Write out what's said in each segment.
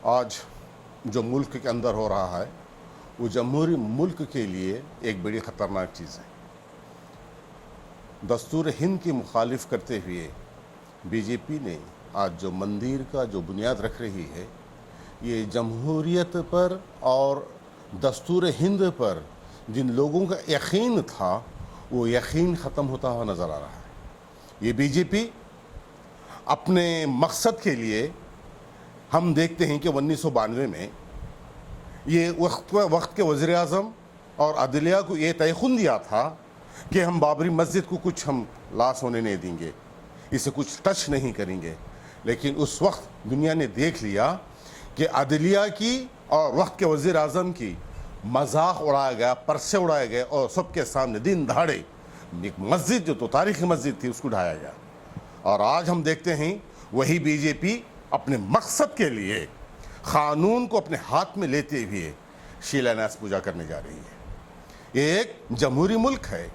आज जो मुल्क के अंदर हो रहा है वो जमहूरी मुल्क के लिए एक बड़ी ख़तरनाक चीज़ है। दस्तूर हिंद की मुखालिफ करते हुए बीजेपी ने आज जो मंदिर का जो बुनियाद रख रही है, ये जमहूरियत पर और दस्तूर हिंद पर जिन लोगों का यकीन था वो यकीन ख़त्म होता हुआ नज़र आ रहा है। ये बीजेपी अपने मकसद के लिए, हम देखते हैं कि 1992 में ये वक्त के वज़ीर आज़म और अदलिया को ये तयख़ुन दिया था कि हम बाबरी मस्जिद को कुछ हम लाश होने नहीं देंगे, इसे कुछ टच नहीं करेंगे। लेकिन उस वक्त दुनिया ने देख लिया कि अदलिया की और वक्त के वज़ीर आज़म की मजाक उड़ाया गया, परसे उड़ाए गए और सबके सामने दिन दहाड़े एक मस्जिद जो तो तारीख़ी मस्जिद थी उसको ढाया गया। और आज हम देखते हैं वही बीजेपी अपने मकसद के लिए क़ानून को अपने हाथ में लेते हुए शिलान्यास पूजा करने जा रही है। ये एक जमहूरी मुल्क है।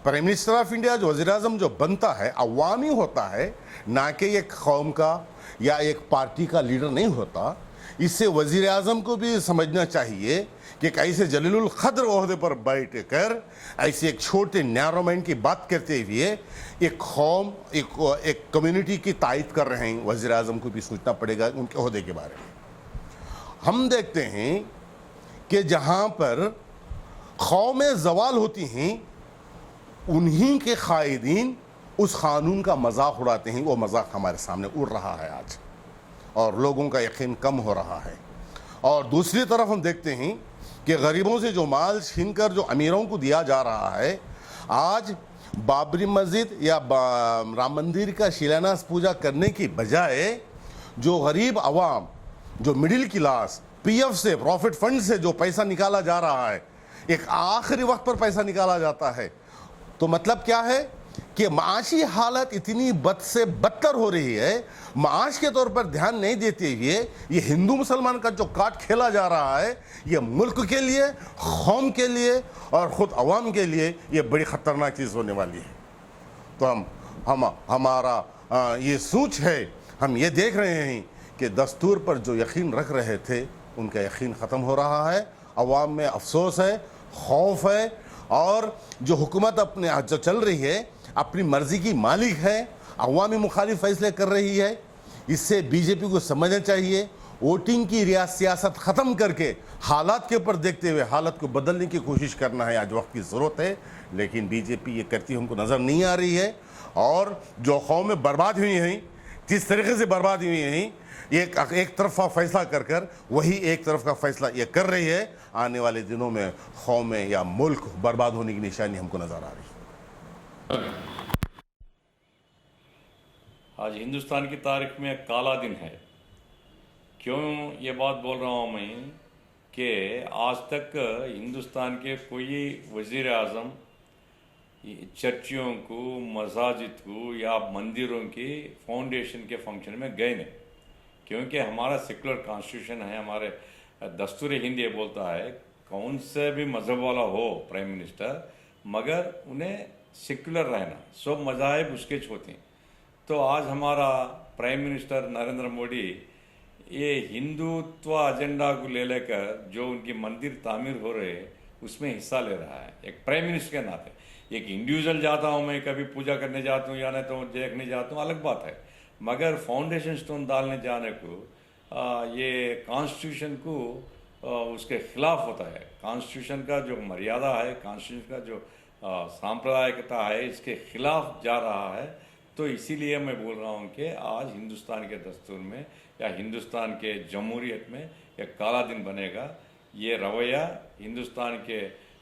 प्राइम मिनिस्टर ऑफ इंडिया जो वज़ीर आज़म जो बनता है अवामी होता है, ना कि एक कौम का या एक पार्टी का लीडर नहीं होता। इससे वज़ीर आज़म को भी समझना चाहिए कि कैसे जलीलुल क़द्र ओहदे पर बैठ कर ऐसे एक छोटे नैरो माइंड की बात करते हुए एक कौम एक कम्युनिटी की तायद कर रहे हैं। वज़ीर आज़म को भी सोचना पड़ेगा उनके ओहदे के बारे में। हम देखते हैं कि जहाँ पर कौमें ज़वाल होती हैं उन्हीं के कायदीन उस क़ानून का मजाक उड़ाते हैं। वो मजाक हमारे सामने उड़ रहा है आज और लोगों का यकीन कम हो रहा है। और दूसरी तरफ हम देखते हैं कि गरीबों से जो माल छीन कर जो अमीरों को दिया जा रहा है, आज बाबरी मस्जिद या राम मंदिर का शिलान्यास पूजा करने की बजाय जो गरीब आवाम, जो मिडिल क्लास पीएफ से, प्रॉफिट फंड से जो पैसा निकाला जा रहा है, एक आखिरी वक्त पर पैसा निकाला जाता है। तो मतलब क्या है कि माशी हालत इतनी बद से बदतर हो रही है, माश के तौर पर ध्यान नहीं देते हुए ये हिंदू मुसलमान का जो काट खेला जा रहा है, ये मुल्क के लिए, कौम के लिए और ख़ुद अवाम के लिए ये बड़ी ख़तरनाक चीज़ होने वाली है। तो हमारा ये सोच है, हम ये देख रहे हैं कि दस्तूर पर जो यकीन रख रहे थे उनका यकीन ख़त्म हो रहा है। अवाम में अफसोस है, खौफ है और जो हुकूमत अपने जो चल रही है अपनी मर्ज़ी की मालिक है, अवामी मुखालिफ फैसले कर रही है। इससे बीजेपी को समझना चाहिए वोटिंग की सियासत ख़त्म करके हालात के ऊपर देखते हुए हालत को बदलने की कोशिश करना है। आज वक्त की ज़रूरत है, लेकिन बीजेपी ये करती हमको नज़र नहीं आ रही है। और जो कौमें बर्बाद हुई हैं, जिस तरीके से बर्बाद हुई हैं, एक तरफा फैसला कर वही एक तरफ का फैसला ये कर रही है। आने वाले दिनों में कौमें या मुल्क बर्बाद होने की निशानी हमको नज़र आ रही है। आज हिंदुस्तान की तारीख में काला दिन है। क्यों ये बात बोल रहा हूँ मैं कि आज तक हिंदुस्तान के कोई वज़ीर आज़म चर्चियों को, मसाजिद को या मंदिरों की फाउंडेशन के फंक्शन में गए नहीं, क्योंकि हमारा सेकुलर कॉन्स्टिट्यूशन है, हमारे दस्तूर हिंद ये बोलता है कौन से भी मज़हब वाला हो प्राइम मिनिस्टर, मगर उन्हें सेकुलर रहना, सब मज़ाहिब उसके होते हैं। तो आज हमारा प्राइम मिनिस्टर नरेंद्र मोदी ये हिंदुत्व एजेंडा को ले लेकर जो उनकी मंदिर तामीर हो रहे हैं उसमें हिस्सा ले रहा है। एक प्राइम मिनिस्टर के नाते एक इंडिविजुअल जाता हूँ, मैं कभी पूजा करने जाता हूँ या नहीं तो देखने जाता हूँ, अलग बात है, मगर फाउंडेशन स्टोन डालने जाने को ये कॉन्स्टिट्यूशन को उसके खिलाफ होता है। कॉन्स्टिट्यूशन का जो मर्यादा है, कॉन्स्टिट्यूशन का जो सांप्रदायिकता है, इसके खिलाफ जा रहा है। तो इसीलिए मैं बोल रहा हूँ कि आज हिंदुस्तान के दस्तूर में या हिंदुस्तान के जमहूरियत में एक काला दिन बनेगा। ये रवैया हिंदुस्तान के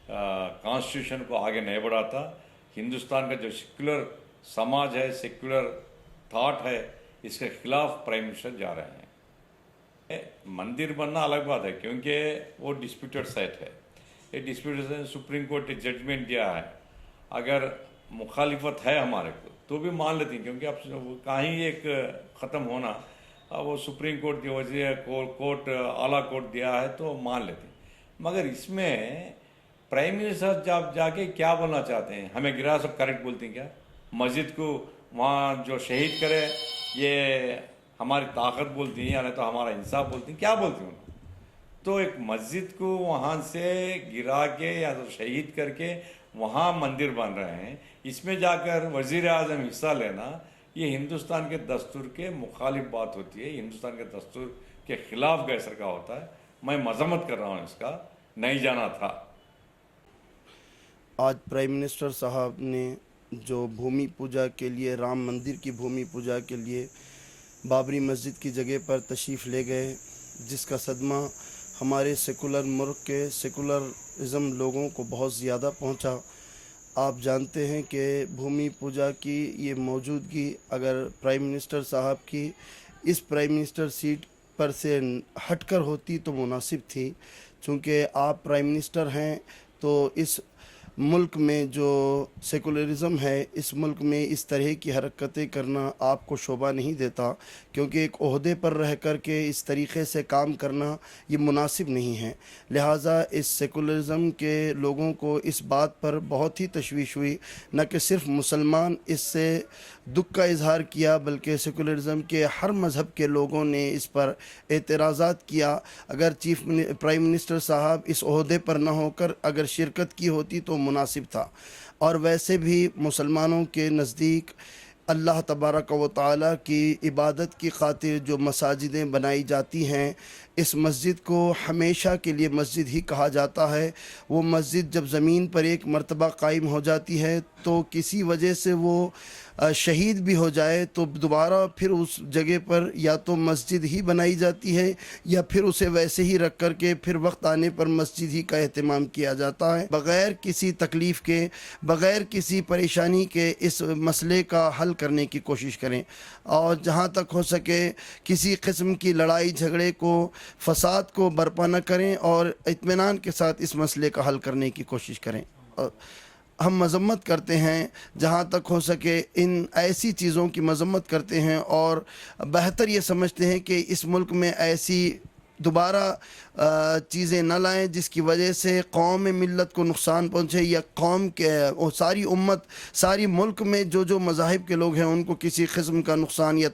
कॉन्स्टिट्यूशन को आगे नहीं बढ़ाता। हिंदुस्तान का जो सेक्युलर समाज है, सेक्युलर थाट है, इसके खिलाफ प्राइम मिनिस्टर जा रहे हैं। मंदिर बनना अलग बात है, क्योंकि वो डिस्प्यूटेड साइट है। ये डिस्प्यूटेड सुप्रीम कोर्ट ने जजमेंट दिया है, अगर मुखालिफत है हमारे को तो भी मान लेती हैं, क्योंकि अब कहीं एक ख़त्म होना, वो सुप्रीम कोर्ट की वजह कोर्ट आला कोर्ट दिया है तो मान लेते हैं। मगर इसमें प्राइम मिनिस्टर जब जाके क्या बोलना चाहते हैं, हमें गिरा सब करेक्ट बोलती हैं क्या? मस्जिद को वहाँ जो शहीद करे ये हमारी ताकत बोलती हैं या नहीं तो हमारा इंसाफ बोलती हैं, क्या बोलती हैं? तो एक मस्जिद को वहाँ से गिरा के या तो शहीद करके वहाँ मंदिर बन रहे हैं, इसमें जाकर वज़ीर आज़म हिस्सा लेना ये हिंदुस्तान के दस्तूर के मुखालिफ बात होती है, हिंदुस्तान के दस्तूर के खिलाफ गैसर का होता है। मैं मजम्मत कर रहा हूँ इसका, नहीं जाना था। आज प्राइम मिनिस्टर साहब ने जो भूमि पूजा के लिए, राम मंदिर की भूमि पूजा के लिए बाबरी मस्जिद की जगह पर तशरीफ़ ले गए, जिसका सदमा हमारे सेकुलर मुल्क के सेकुलरिज़म लोगों को बहुत ज़्यादा पहुंचा। आप जानते हैं कि भूमि पूजा की ये मौजूदगी अगर प्राइम मिनिस्टर साहब की इस प्राइम मिनिस्टर सीट पर से हटकर होती तो मुनासिब थी, चूँकि आप प्राइम मिनिस्टर हैं तो इस मुल्क में जो सेकुलरिज़म है, इस मुल्क में इस तरह की हरकतें करना आपको शोभा नहीं देता, क्योंकि एक ओहदे पर रह कर के इस तरीक़े से काम करना ये मुनासिब नहीं है। लिहाजा इस सेकुलरिज़म के लोगों को इस बात पर बहुत ही तशवीश हुई, न कि सिर्फ मुसलमान इससे दुख का इजहार किया बल्कि सेकुलरिज़म के हर मज़हब के लोगों ने इस पर एतराज़ात किया। अगर प्राइम मिनिस्टर साहब इस ओहदे पर न होकर अगर शिरकत की होती तो मुनासिब था। और वैसे भी मुसलमानों के नज़दीक अल्लाह तबारक व तआला की इबादत की खातिर जो मसाजिदें बनाई जाती हैं, इस मस्जिद को हमेशा के लिए मस्जिद ही कहा जाता है। वो मस्जिद जब ज़मीन पर एक मर्तबा कायम हो जाती है तो किसी वजह से वो शहीद भी हो जाए तो दोबारा फिर उस जगह पर या तो मस्जिद ही बनाई जाती है या फिर उसे वैसे ही रख कर के फिर वक्त आने पर मस्जिद ही का एहतमाम किया जाता है। बग़ैर किसी तकलीफ़ के, बग़ैर किसी परेशानी के इस मसले का हल करने की कोशिश करें और जहाँ तक हो सके किसी किस्म की लड़ाई झगड़े को, फसाद को बर्पा न करें और इत्मीनान के साथ इस मसले का हल करने की कोशिश करें। हम मजम्मत करते हैं, जहाँ तक हो सके इन ऐसी चीज़ों की मजम्मत करते हैं और बेहतर ये समझते हैं कि इस मुल्क में ऐसी दोबारा चीज़ें न लाएं जिसकी वजह से कौम मिल्लत को नुकसान पहुँचे या कौम के और सारी उम्मत, सारी मुल्क में जो मज़ाहिब के लोग हैं उनको किसी किस्म का नुकसान या